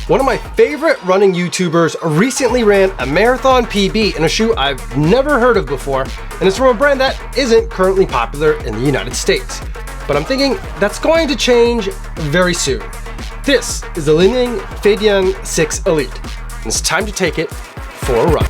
One of my favorite running YouTubers recently ran a marathon PB in a shoe I've never heard of before, and it's from a brand that isn't currently popular in the United States. But I'm thinking that's going to change very soon. This is the Li-Ning Feidian 6 Elite, and it's time to take it for a run.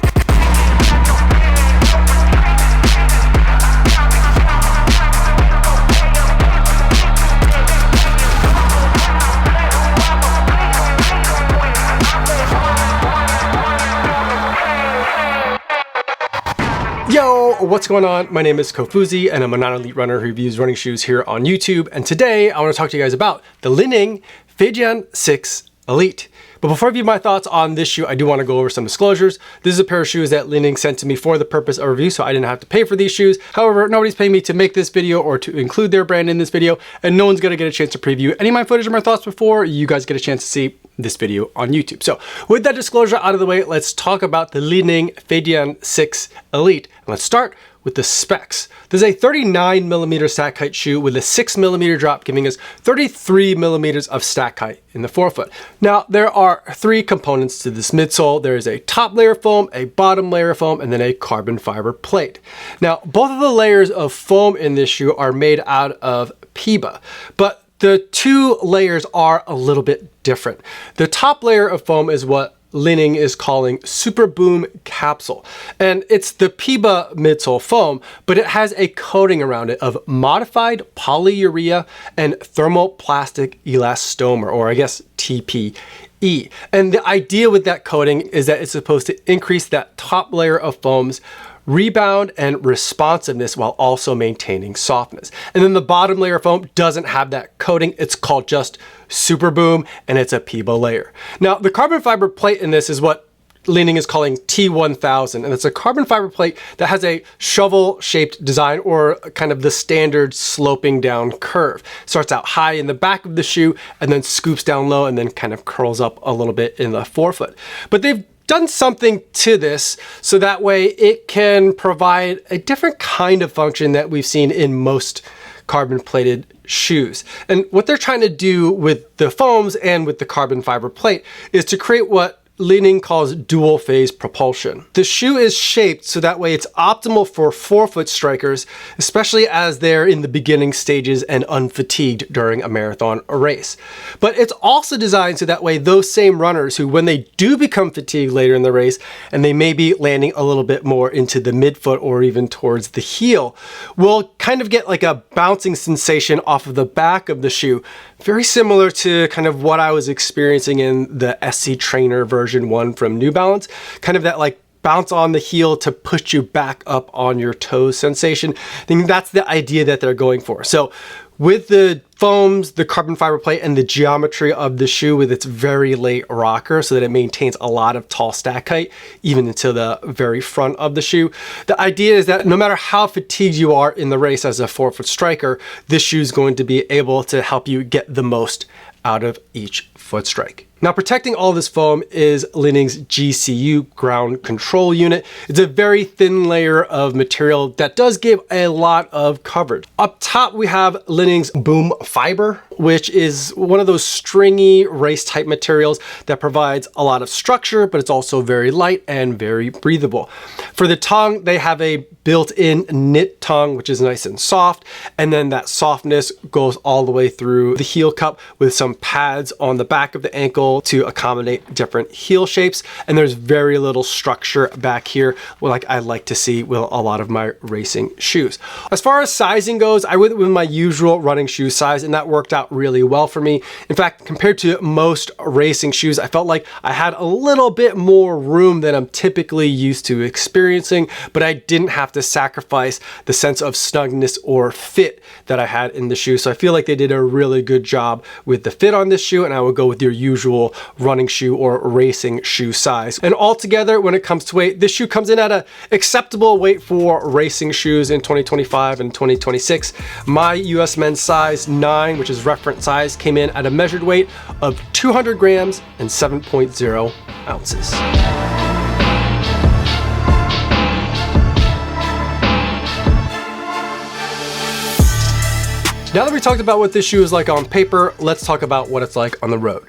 Yo, what's going on? My name is Kofuzi and I'm a non-elite runner who reviews running shoes here on YouTube. And today I want to talk to you guys about the Li-Ning Feidian 6 Elite. But before I give you my thoughts on this shoe, I do want to go over some disclosures. This is a pair of shoes that Li-Ning sent to me for the purpose of review, so I didn't have to pay for these shoes. However, nobody's paying me to make this video or to include their brand in this video, and no one's going to get a chance to preview any of my footage or my thoughts before you guys get a chance to see this video on YouTube. So with that disclosure out of the way, let's talk about the Li-Ning Feidian 6 Elite. And let's start with the specs. There's a 39mm stack height shoe with a 6mm drop, giving us 33mm of stack height in the forefoot. Now, there are three components to this midsole. There is a top layer foam, a bottom layer foam, and then a carbon fiber plate. Now, both of the layers of foam in this shoe are made out of PIBA, but the two layers are a little bit different. The top layer of foam is what Li-Ning is calling Super Boom Capsule. And it's the PIBA midsole foam, but it has a coating around it of modified polyurea and thermoplastic elastomer, or I guess TPE. And the idea with that coating is that it's supposed to increase that top layer of foam's rebound and responsiveness while also maintaining softness. And then the bottom layer of foam doesn't have that coating. It's called just Super Boom, and it's a PIBA layer. Now, the carbon fiber plate in this is what Li-Ning is calling T1000, and it's a carbon fiber plate that has a shovel-shaped design, or kind of the standard sloping down curve. Starts out high in the back of the shoe and then scoops down low and then kind of curls up a little bit in the forefoot. But they've done something to this so that way it can provide a different kind of function that we've seen in most carbon plated shoes. And what they're trying to do with the foams and with the carbon fiber plate is to create what Li-Ning calls dual phase propulsion. The shoe is shaped so that way it's optimal for forefoot strikers, especially as they're in the beginning stages and unfatigued during a marathon race. But it's also designed so that way those same runners who, when they do become fatigued later in the race, and they may be landing a little bit more into the midfoot or even towards the heel, will kind of get like a bouncing sensation off of the back of the shoe, very similar to kind of what I was experiencing in the SC Trainer version 1 from New Balance, kind of that like bounce on the heel to push you back up on your toes sensation. I think that's the idea that they're going for. So with the foams, the carbon fiber plate, and the geometry of the shoe with its very late rocker so that it maintains a lot of tall stack height, even into the very front of the shoe. The idea is that no matter how fatigued you are in the race as a forefoot striker, this shoe is going to be able to help you get the most out of each foot strike. Now, protecting all this foam is Li-Ning's GCU, ground control unit. It's a very thin layer of material that does give a lot of coverage. Up top, we have Li-Ning's Boom Fiber, which is one of those stringy race type materials that provides a lot of structure, but it's also very light and very breathable. For the tongue, they have a built-in knit tongue, which is nice and soft. And then that softness goes all the way through the heel cup with some pads on the back of the ankle to accommodate different heel shapes. And there's very little structure back here, like I like to see with a lot of my racing shoes. As far as sizing goes, I went with my usual running shoe size, and that worked out really well for me. In fact, compared to most racing shoes, I felt like I had a little bit more room than I'm typically used to experiencing, but I didn't have to sacrifice the sense of snugness or fit that I had in the shoe. So I feel like they did a really good job with the fit on this shoe, and I would go with your usual running shoe or racing shoe size. And altogether, when it comes to weight, this shoe comes in at an acceptable weight for racing shoes in 2025 and 2026. My US men's size 9, which is reference size, came in at a measured weight of 200 grams and 7.0 ounces. Now that we talked about what this shoe is like on paper, let's talk about what it's like on the road.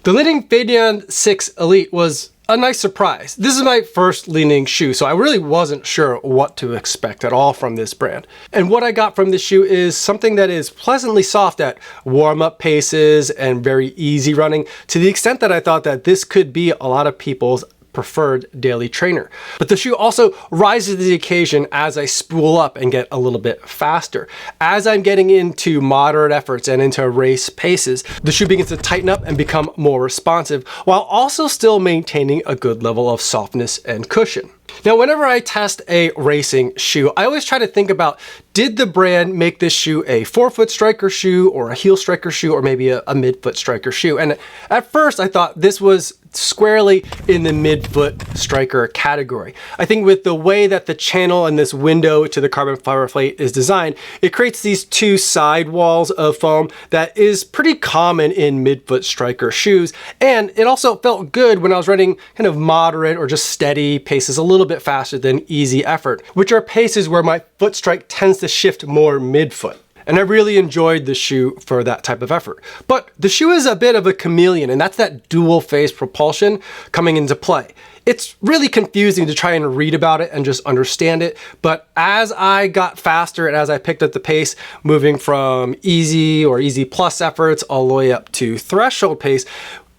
The Li-Ning Feidian 6 Elite was a nice surprise. This is my first Li-Ning shoe, so I really wasn't sure what to expect at all from this brand. And what I got from this shoe is something that is pleasantly soft at warm-up paces and very easy running, to the extent that I thought that this could be a lot of people's preferred daily trainer. But the shoe also rises to the occasion as I spool up and get a little bit faster. As I'm getting into moderate efforts and into race paces, the shoe begins to tighten up and become more responsive, while also still maintaining a good level of softness and cushion. Now, whenever I test a racing shoe, I always try to think about, did the brand make this shoe a forefoot striker shoe or a heel striker shoe or maybe a midfoot striker shoe? And at first I thought this was squarely in the midfoot striker category. I think with the way that the channel and this window to the carbon fiber plate is designed, it creates these two side walls of foam that is pretty common in midfoot striker shoes. And it also felt good when I was running kind of moderate or just steady paces, a little bit faster than easy effort, which are paces where my foot strike tends to shift more midfoot. And I really enjoyed the shoe for that type of effort. But the shoe is a bit of a chameleon, and that's that dual phase propulsion coming into play. It's really confusing to try and read about it and just understand it. But as I got faster and as I picked up the pace, moving from easy or easy plus efforts all the way up to threshold pace,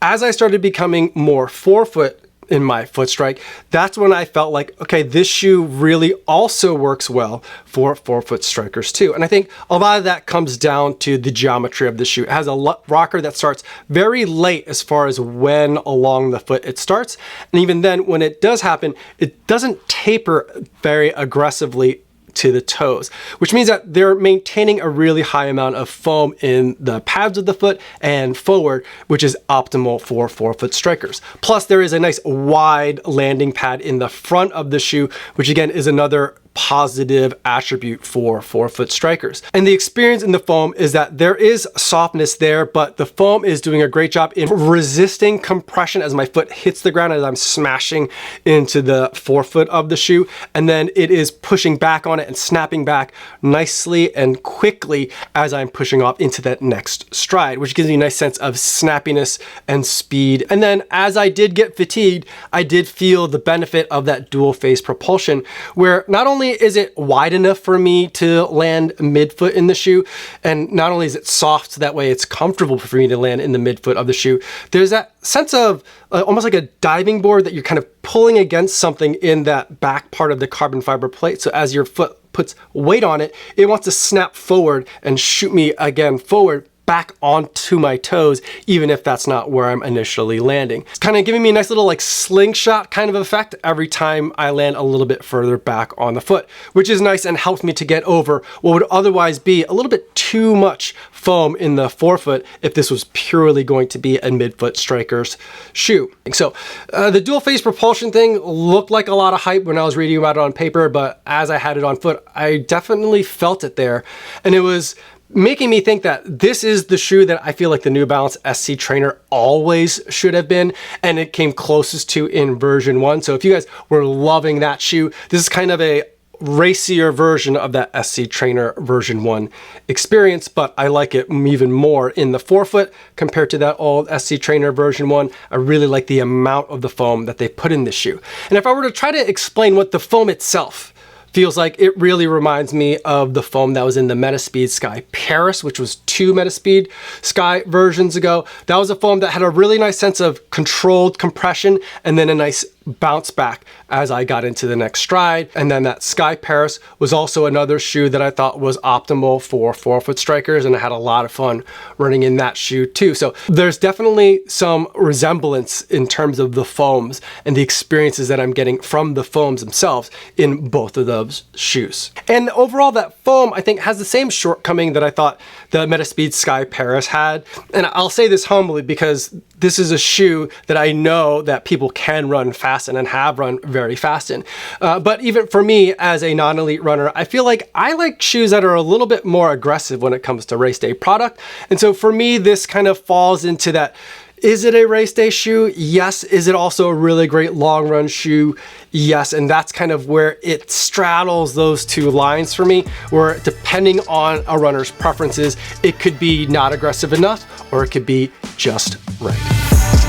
as I started becoming more forefoot in my foot strike, that's when I felt like, okay, this shoe really also works well for forefoot strikers too. And I think a lot of that comes down to the geometry of the shoe. It has a rocker that starts very late as far as when along the foot it starts. And even then, when it does happen, it doesn't taper very aggressively to the toes, which means that they're maintaining a really high amount of foam in the pads of the foot and forward, which is optimal for forefoot strikers. Plus, there is a nice wide landing pad in the front of the shoe, which again is another positive attribute for forefoot strikers. And the experience in the foam is that there is softness there, but the foam is doing a great job in resisting compression as my foot hits the ground as I'm smashing into the forefoot of the shoe. And then it is pushing back on it and snapping back nicely and quickly as I'm pushing off into that next stride, which gives me a nice sense of snappiness and speed. And then as I did get fatigued, I did feel the benefit of that dual phase propulsion, where not only is it wide enough for me to land midfoot in the shoe, and not only is it soft, so that way it's comfortable for me to land in the midfoot of the shoe, there's that sense of almost like a diving board that you're kind of pulling against something in that back part of the carbon fiber plate. So as your foot puts weight on it, it wants to snap forward and shoot me again forward back onto my toes, even if that's not where I'm initially landing. It's kind of giving me a nice little like slingshot kind of effect every time I land a little bit further back on the foot, which is nice and helps me to get over what would otherwise be a little bit too much foam in the forefoot if this was purely going to be a midfoot striker's shoe. So the dual phase propulsion thing looked like a lot of hype when I was reading about it on paper, but as I had it on foot, I definitely felt it there. And it was making me think that this is the shoe that I feel like the New Balance SC Trainer always should have been, and it came closest to in version 1. So if you guys were loving that shoe, this is kind of a racier version of that SC Trainer version 1 experience, but I like it even more in the forefoot compared to that old SC Trainer version 1. I really like the amount of the foam that they put in this shoe. And if I were to try to explain what the foam itself feels like, it really reminds me of the foam that was in the Metaspeed Sky Paris, which was 2 Metaspeed Sky versions ago. That was a foam that had a really nice sense of controlled compression and then a nice bounce back as I got into the next stride. And then that Sky Paris was also another shoe that I thought was optimal for forefoot strikers, and I had a lot of fun running in that shoe too. So there's definitely some resemblance in terms of the foams and the experiences that I'm getting from the foams themselves in both of those shoes. And overall, that foam I think has the same shortcoming that I thought the Metaspeed Sky Paris had. And I'll say this humbly because this is a shoe that I know that people can run fast in and have run very fast in. But even for me as a non-elite runner, I feel like I like shoes that are a little bit more aggressive when it comes to race day product. And so for me, this kind of falls into that. Is it a race day shoe? Yes. Is it also a really great long run shoe? Yes. And that's kind of where it straddles those two lines for me, where depending on a runner's preferences, it could be not aggressive enough or it could be just right.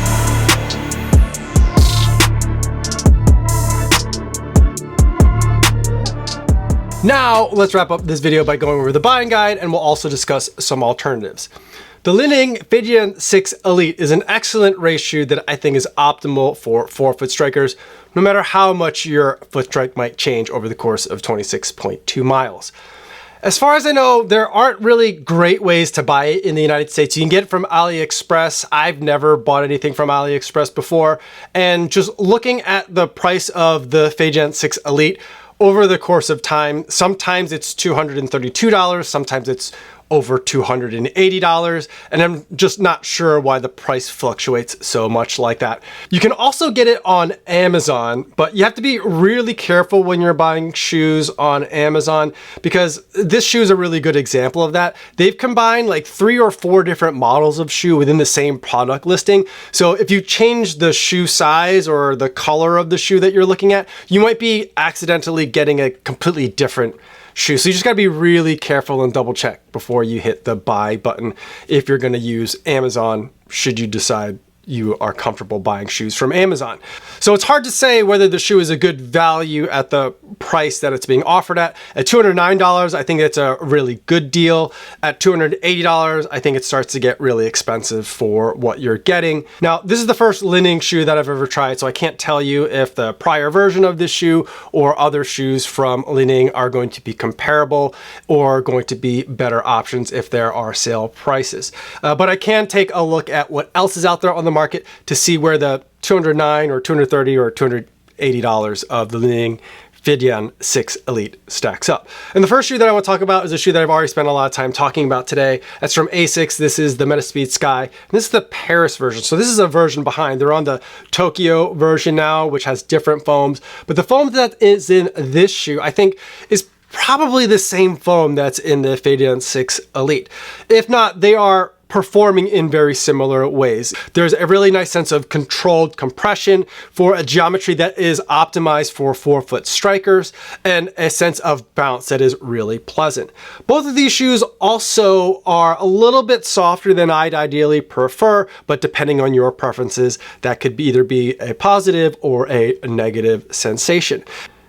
Now, let's wrap up this video by going over the buying guide, and we'll also discuss some alternatives. The Li-Ning Feidian 6 Elite is an excellent race shoe that I think is optimal for forefoot strikers, no matter how much your foot strike might change over the course of 26.2 miles. As far as I know, there aren't really great ways to buy it in the United States. You can get it from AliExpress. I've never bought anything from AliExpress before, and just looking at the price of the Feidian 6 Elite, over the course of time, sometimes it's $232, sometimes it's over $280, and I'm just not sure why the price fluctuates so much like that. You can also get it on Amazon, but you have to be really careful when you're buying shoes on Amazon, because this shoe is a really good example of that. They've combined like 3 or 4 different models of shoe within the same product listing. So if you change the shoe size or the color of the shoe that you're looking at, you might be accidentally getting a completely different shoe. So you just gotta be really careful and double check before you hit the buy button if you're gonna use Amazon, should you decide you are comfortable buying shoes from Amazon. So it's hard to say whether the shoe is a good value at the price that it's being offered at. At $209, I think it's a really good deal. At $280, I think it starts to get really expensive for what you're getting. Now, this is the first Li-Ning shoe that I've ever tried, so I can't tell you if the prior version of this shoe or other shoes from Li-Ning are going to be comparable or going to be better options if there are sale prices. But I can take a look at what else is out there on the market to see where the $209 or $230 or $280 of the Li-Ning Feidian 6 Elite stacks up. And the first shoe that I want to talk about is a shoe that I've already spent a lot of time talking about today. That's from ASICS. This is the Metaspeed Sky. And this is the Paris version. So this is a version behind. They're on the Tokyo version now, which has different foams. But the foam that is in this shoe, I think, is probably the same foam that's in the Feidian 6 Elite. If not, they are performing in very similar ways. There's a really nice sense of controlled compression for a geometry that is optimized for forefoot strikers, and a sense of bounce that is really pleasant. Both of these shoes also are a little bit softer than I'd ideally prefer, but depending on your preferences, that could either be a positive or a negative sensation.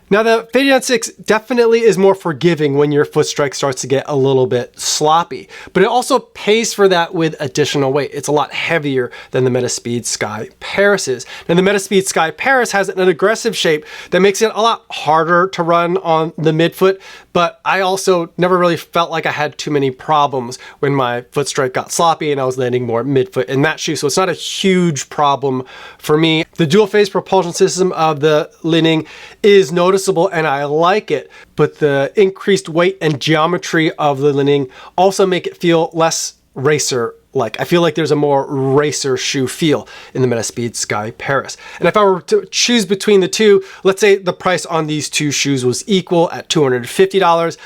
Now, the Feidian 6 definitely is more forgiving when your foot strike starts to get a little bit sloppy, but it also pays for that with additional weight. It's a lot heavier than the Metaspeed Sky Paris is. Now, the Metaspeed Sky Paris has an aggressive shape that makes it a lot harder to run on the midfoot, but I also never really felt like I had too many problems when my foot strike got sloppy and I was landing more midfoot in that shoe, so it's not a huge problem for me. The dual phase propulsion system of the Li-Ning is noticeable and I like it, but the increased weight and geometry of the Li-Ning also make it feel less racer-like. I feel like there's a more racer shoe feel in the Metaspeed Sky Paris. And if I were to choose between the two, let's say the price on these two shoes was equal at $250,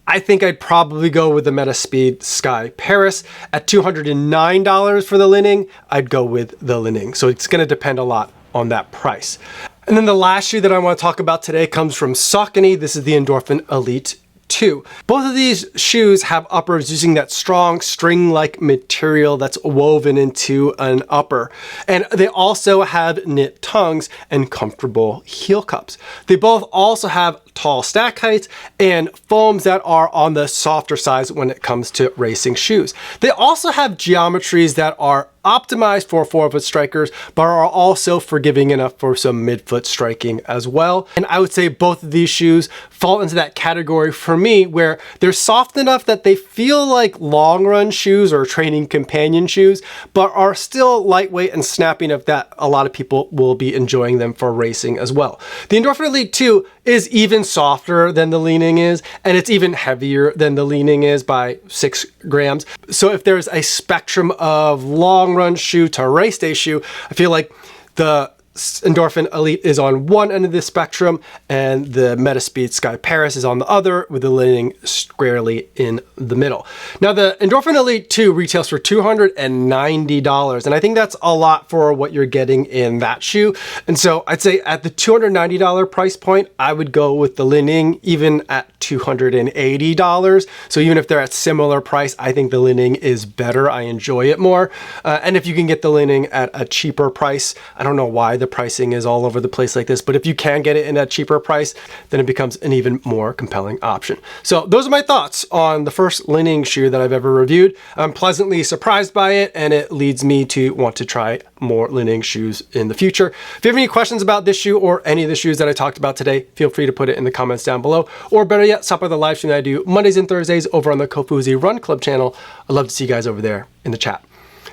I think I'd probably go with the Metaspeed Sky Paris. At $209 for the Li-Ning, I'd go with the Li-Ning. So it's gonna depend a lot on that price. And then the last shoe that I want to talk about today comes from Saucony. This is the Endorphin Elite 2. Both of these shoes have uppers using that strong string-like material that's woven into an upper. And they also have knit tongues and comfortable heel cups. They both also have tall stack heights and foams that are on the softer side when it comes to racing shoes. They also have geometries that are optimized for forefoot strikers, but are also forgiving enough for some midfoot striking as well. And I would say both of these shoes fall into that category for me, where they're soft enough that they feel like long run shoes or training companion shoes, but are still lightweight and snappy enough that a lot of people will be enjoying them for racing as well. The Endorphin Elite 2 is even softer than the Li-Ning is, and it's even heavier than the Li-Ning is by 6 grams. So if there's a spectrum of long run shoe to race day shoe, I feel like the Endorphin Elite is on one end of the spectrum and the Metaspeed Sky Paris is on the other, with the Li-Ning squarely in the middle. Now, the Endorphin Elite 2 retails for $290, and I think that's a lot for what you're getting in that shoe. And so I'd say at the $290 price point, I would go with the Li-Ning. Even at at $280. So even if they're at similar price, I think the Li-Ning is better. I enjoy it more. And if you can get the Li-Ning at a cheaper price, I don't know why the pricing is all over the place like this, but if you can get it in a cheaper price, then it becomes an even more compelling option. So those are my thoughts on the first Li-Ning shoe that I've ever reviewed. I'm pleasantly surprised by it, and it leads me to want to try more Li-Ning shoes in the future. If you have any questions about this shoe or any of the shoes that I talked about today, feel free to put it in the comments down below, or better yet, stop by the live stream that I do Mondays and Thursdays over on the Kofuzi Run Club channel. I'd love to see you guys over there in the chat.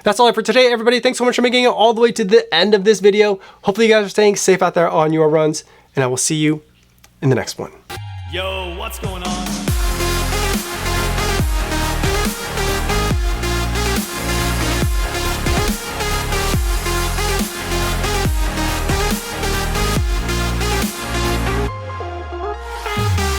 That's all I have for today, everybody. Thanks so much for making it all the way to the end of this video. Hopefully you guys are staying safe out there on your runs, and I will see you in the next one. Yo, what's going on?